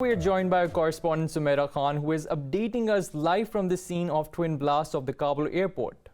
We are joined by our correspondent Sumaira Khan, who is updating us live from the scene of twin blast of the Kabul airport.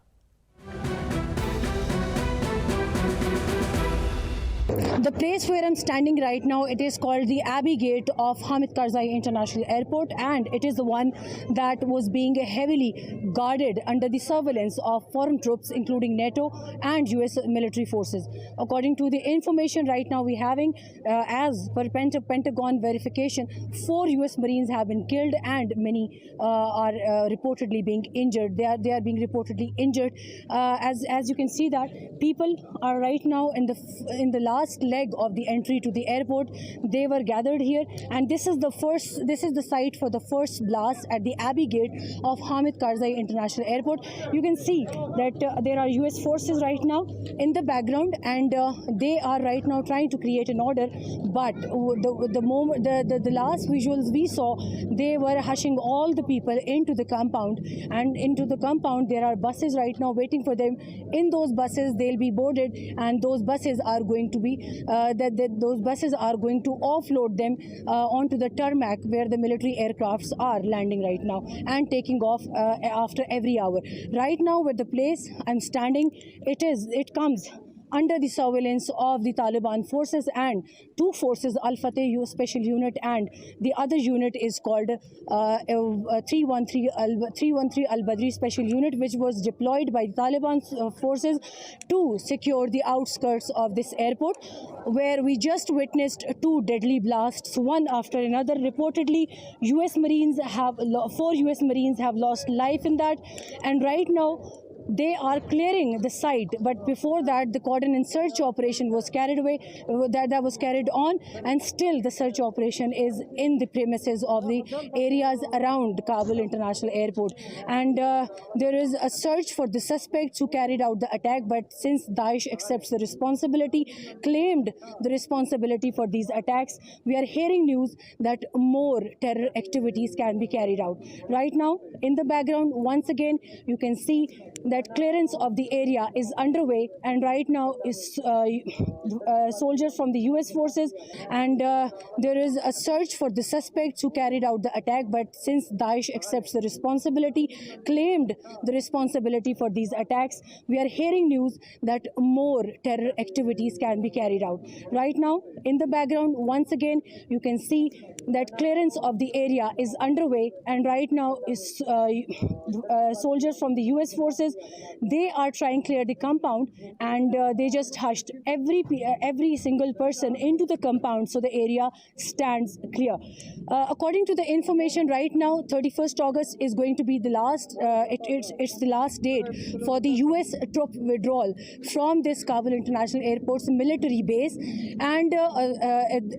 The place where I'm standing right now, it is called the Abbey Gate of Hamid Karzai International Airport, and it is the one that was being heavily guarded under the surveillance of foreign troops, including NATO and US military forces. According to the information right now we're having, as per Pentagon verification, 4 US Marines have been killed and many are reportedly being injured. They are being reportedly injured. As you can see that people are right now in the last leg of the entry to the airport. They were gathered here, and this is the site for the first blast at the Abbey Gate of Hamid Karzai International Airport. You can see that there are US forces right now in the background, and they are right now trying to create an order. But the last visuals we saw, they were hushing all the people into the compound, and into the compound there are buses right now waiting for them. In those buses they'll be boarded, and those buses are going to be those buses are going to offload them onto the tarmac where the military aircrafts are landing right now and taking off after every hour. Right now, where the place I'm standing, it comes under the surveillance of the Taliban forces and 2 forces, Al-Fateh Special Unit, and the other unit is called 313 Al-Badri Special Unit, which was deployed by the Taliban forces to secure the outskirts of this airport, where we just witnessed 2 deadly blasts, one after another. Reportedly, 4 US Marines have lost life in that, and right now they are clearing the site. But before that, the cordon and search operation was carried on, and still the search operation is in the premises of the areas around Kabul International Airport. And there is a search for the suspects who carried out the attack, but since Daesh accepts the responsibility, claimed the responsibility for these attacks, we are hearing news that more terror activities can be carried out. Right now, in the background, once again, you can see that clearance of the area is underway, and right now is soldiers from the US forces, and there is a search for the suspects who carried out the attack, but since Daesh accepts the responsibility, claimed the responsibility for these attacks, we are hearing news that more terror activities can be carried out. Right now, in the background, once again, you can see that clearance of the area is underway, and right now is soldiers from the US forces. They are trying to clear the compound, and they just hushed every single person into the compound, so the area stands clear. According to the information right now, 31st August is going to be the last. It's the last date for the US troop withdrawal from this Kabul International Airport's military base, and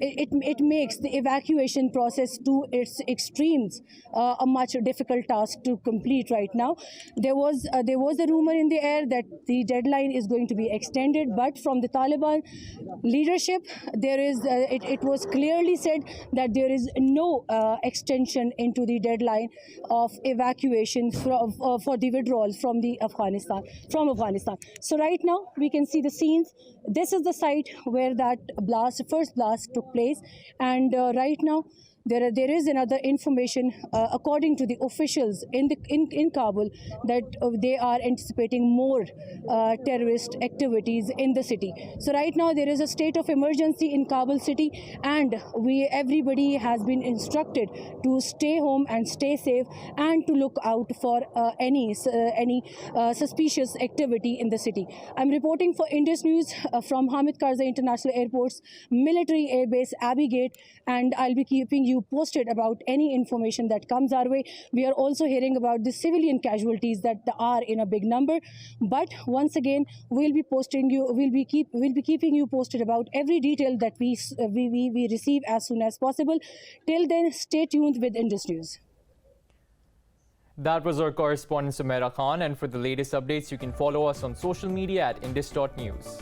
it makes the evacuation process to its extremes a much difficult task to complete right now. There was a rumor in the air that the deadline is going to be extended, but from the Taliban leadership, it was clearly said that there is no extension into the deadline of evacuation for the withdrawal from Afghanistan. So right now we can see the scenes. This is the site where that first blast took place, and right now there is another information, according to the officials in Kabul, that they are anticipating more terrorist activities in the city. So right now there is a state of emergency in Kabul city, and everybody has been instructed to stay home and stay safe, and to look out for any suspicious activity in the city. I'm reporting for Indus News from Hamid Karzai International Airport's military airbase Abbey Gate, and I'll be keeping you posted about any information that comes our way. We are also hearing about the civilian casualties that are in a big number, but once again we'll be keeping you posted about every detail that we receive as soon as possible. Till then, stay tuned with Indus News. That was our correspondent Sumaira Khan, and for the latest updates you can follow us on social media at indus.news.